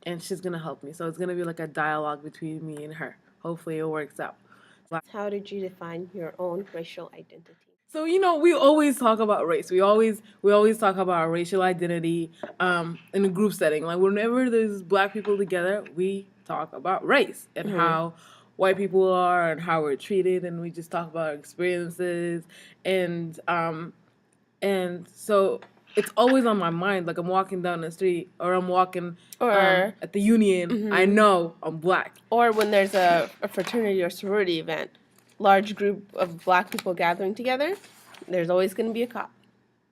and she's gonna help me. So it's gonna be like a dialogue between me and her. Hopefully, it works out. How did you define your own racial identity? So we always talk about race. We always talk about our racial identity in a group setting. Like whenever there's black people together, we talk about race and how white people are and how we're treated, and we just talk about our experiences and so it's always on my mind. Like I'm walking down the street or I'm walking at the union. I know I'm black. Or when there's a fraternity or sorority event, large group of black people gathering together, there's always going to be a cop.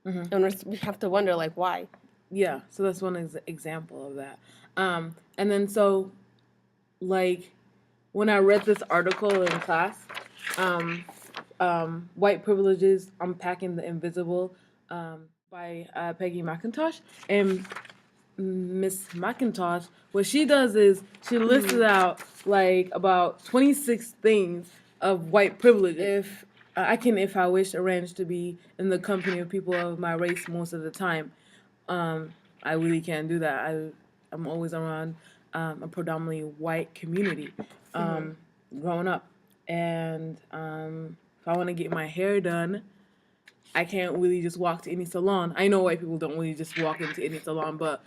And we have to wonder, like, why? Yeah, so that's one example of that. And then so, like, when I read this article in class, White Privileges Unpacking the Invisible by Peggy McIntosh. And Miss McIntosh, what she does is she lists out like about 26 things of white privilege. If I wish, arrange to be in the company of people of my race most of the time. I really can't do that. I'm always around a predominantly white community growing up. And if I want to get my hair done, I can't really just walk to any salon. I know white people don't really just walk into any salon, but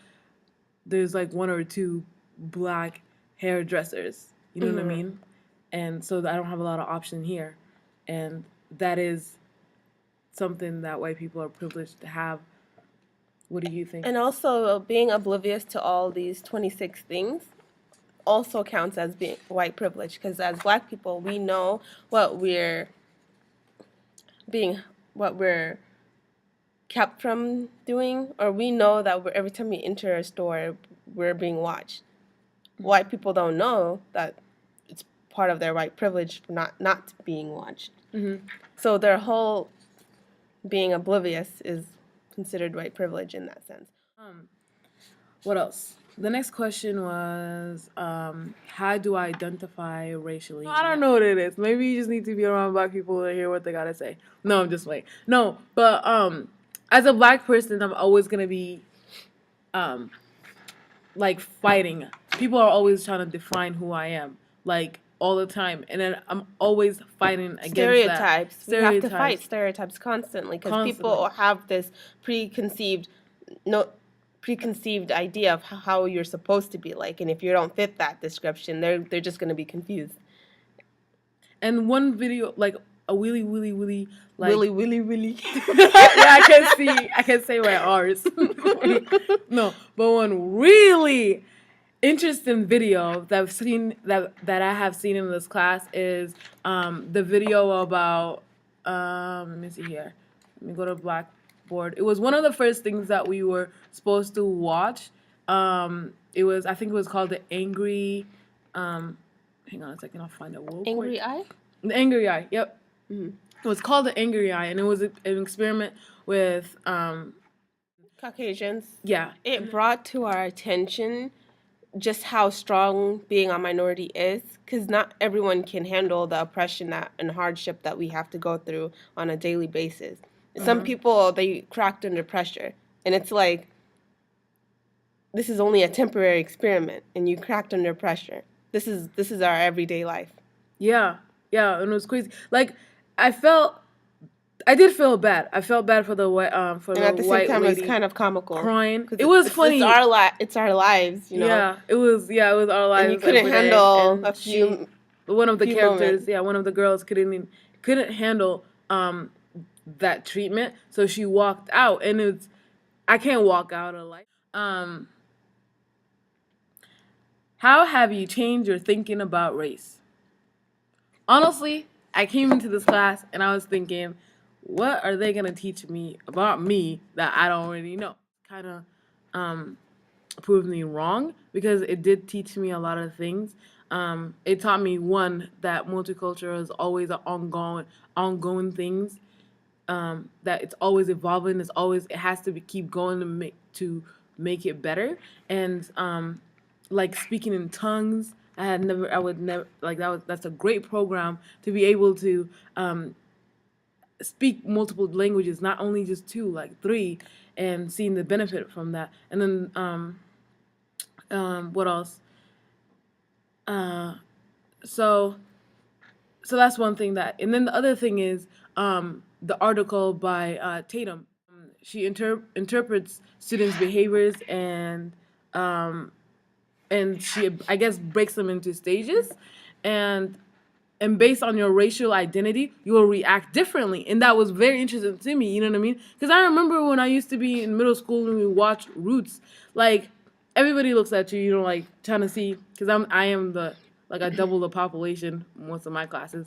there's like one or two black hairdressers. You know what I mean? And so I don't have a lot of option here. And that is something that white people are privileged to have. What do you think? And also, being oblivious to all these 26 things also counts as being white privilege, because as black people, we know what we're kept from doing, or we know that every time we enter a store, we're being watched. White people don't know that it's part of their white privilege not being watched. So their whole being oblivious is considered white privilege in that sense. What else? The next question was, how do I identify racially? I don't know what it is. Maybe you just need to be around black people to hear what they gotta say. No, I'm just like, no, but as a black person, I'm always gonna be like fighting. People are always trying to define who I am, like all the time, and then I'm always fighting against stereotypes. That. We have to fight stereotypes constantly because people have this preconceived idea of how you're supposed to be like, and if you don't fit that description, they're just going to be confused. And one video, like a really like really yeah, I can say my R's. No, but one really interesting video that I've seen that I have seen in this class is the video about let me see here. Let me go to Blackboard. It was one of the first things that we were supposed to watch. I think it was called the Angry hang on a second, I'll find it real quick. Angry Eye? The Angry Eye, yep. It was called the Angry Eye, and it was an experiment with Caucasians. Yeah. It brought to our attention just how strong being a minority is, because not everyone can handle the oppression and hardship that we have to go through on a daily basis. Some people, they cracked under pressure, and it's like, this is only a temporary experiment, and you cracked under pressure. This is our everyday life. Yeah, and it was crazy. Like, I did feel bad. I felt bad for the white for and the at the white same time, lady it's kind of comical. Crying. It was funny. It's our lives, you know. Yeah, it was our lives. And you couldn't handle a few. One of the characters, moments. One of the girls couldn't handle that treatment, so she walked out. And I can't walk out of life. How have you changed your thinking about race? Honestly, I came into this class and I was thinking, what are they going to teach me about me that I don't already know? Kind of proved me wrong, because it did teach me a lot of things. It taught me, one, that multicultural is always an ongoing things, that it's always evolving. It has to keep going to make it better. And like speaking in tongues, I would never like that's a great program to be able to speak multiple languages, not only just two, like three, and seeing the benefit from that. And then What else? Uh, so so that's one thing that, and then the other thing is the article by Tatum. She interprets students' behaviors um, and she, I guess, breaks them into stages, and and based on your racial identity, you will react differently. And that was very interesting to me. You know what I mean? Because I remember when I used to be in middle school and we watched Roots, like everybody looks at you, you know, like trying to see. Because I am the like I double the population in most of my classes.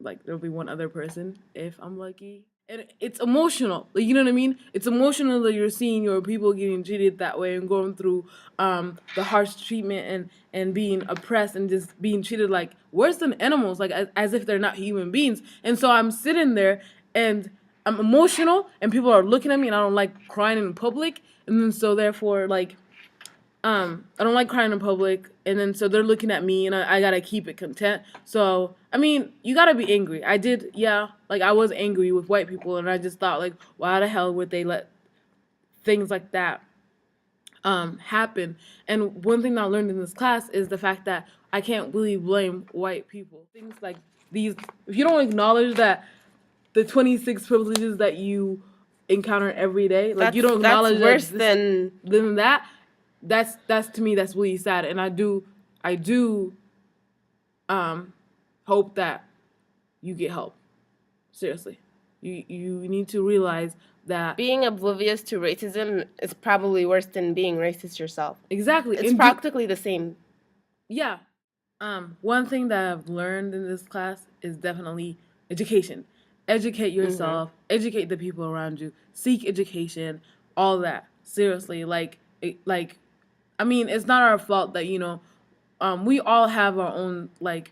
Like there'll be one other person if I'm lucky. And it's emotional. Like you know what I mean? It's emotional that you're seeing your people getting treated that way and going through the harsh treatment and being oppressed and just being treated like worse than animals, like as if they're not human beings. And so I'm sitting there and I'm emotional and people are looking at me and I don't like crying in public. And then so therefore like I don't like crying in public, and then so they're looking at me, and I gotta keep it content. So I mean, you gotta be angry. I did, yeah, like I was angry with white people, and I just thought like, why the hell would they let things like that happen? And one thing that I learned in this class is the fact that I can't really blame white people. Things like these, if you don't acknowledge that the 26 privileges that you encounter every day, like you don't acknowledge that's worse that than than that, that's to me that's really sad. And I do hope that you get help. Seriously. You need to realize that being oblivious to racism is probably worse than being racist yourself. exactly. It's And practically the same. yeah. One thing that I've learned in this class is definitely education. Educate yourself, educate the people around you, seek education, all that. Seriously, like I mean, it's not our fault that, you know, we all have our own like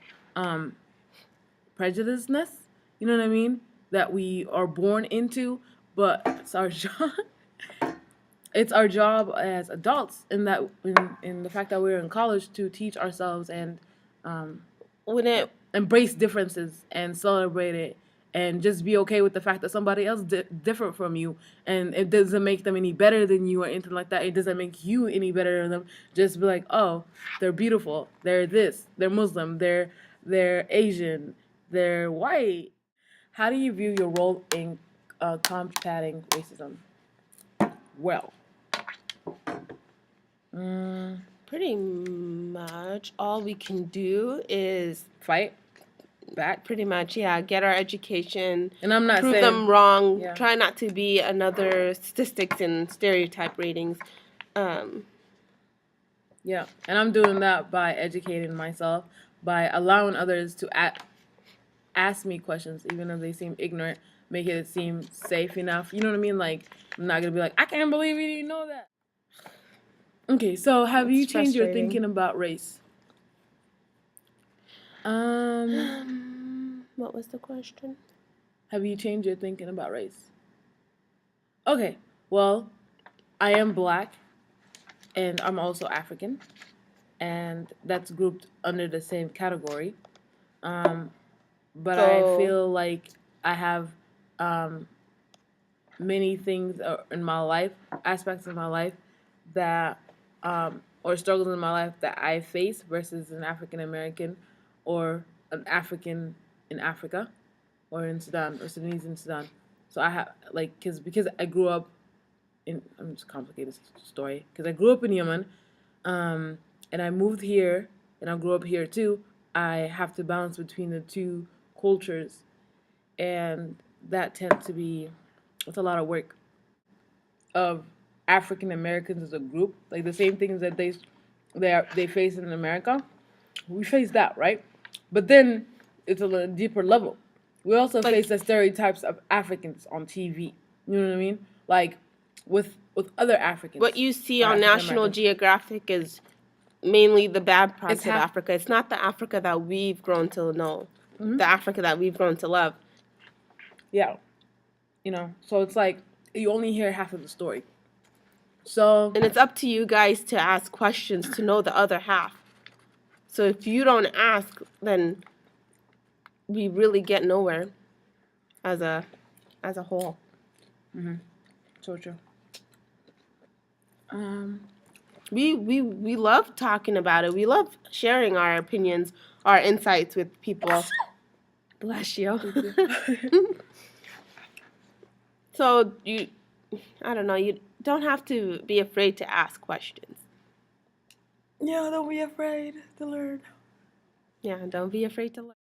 prejudiceness, you know what I mean? That we are born into, but it's our job. It's our job as adults in that in the fact that we're in college to teach ourselves and When it embrace differences and celebrate it and just be okay with the fact that somebody else different from you, and it doesn't make them any better than you or anything like that. It doesn't make you any better than them. Just be like, oh, they're beautiful, they're this, they're Muslim, they're Asian, they're white. How do you view your role in combating racism? Well, pretty much all we can do is fight back. pretty much, yeah, get our education, And I'm not prove saying them wrong, yeah. try not to be another statistics and stereotype ratings. Yeah, and I'm doing that by educating myself, by allowing others to ask me questions, even if they seem ignorant, make it seem safe enough. You know what I mean? Like, I'm not gonna be like, I can't believe you didn't know that. Okay, so have you It's changed your frustrating. thinking about race? What was the question? Have you changed your thinking about race? Okay, well, I am black, and I'm also African, and that's grouped under the same category. But I So feel like I have many things in my life, aspects of my life that, or struggles in my life that I face versus an African American or an African in Africa or in Sudan or Sudanese in Sudan. So I have like because I grew up in, I'm just complicated story, because I grew up in Yemen, and I moved here and I grew up here too. I have to balance between the two cultures, and that tends to be, it's a lot of work of African Americans as a group, like the same things that they face in America. We face that, right? But then it's a little deeper level. We also Like- face the stereotypes of Africans on TV. You know what I mean? Like with other Africans. what you see on African National Americans. Geographic is mainly the bad parts It's of half- Africa. It's not the Africa that we've grown to know, the Africa that we've grown to love. Yeah. You know, so it's like you only hear half of the story. So And it's up to you guys to ask questions to know the other half. So if you don't ask, then we really get nowhere as a whole. so true. We love talking about it. We love sharing our opinions, our insights with people. Bless you. So I don't know, you don't have to be afraid to ask questions. Yeah, don't be afraid to learn. Yeah, don't be afraid to learn.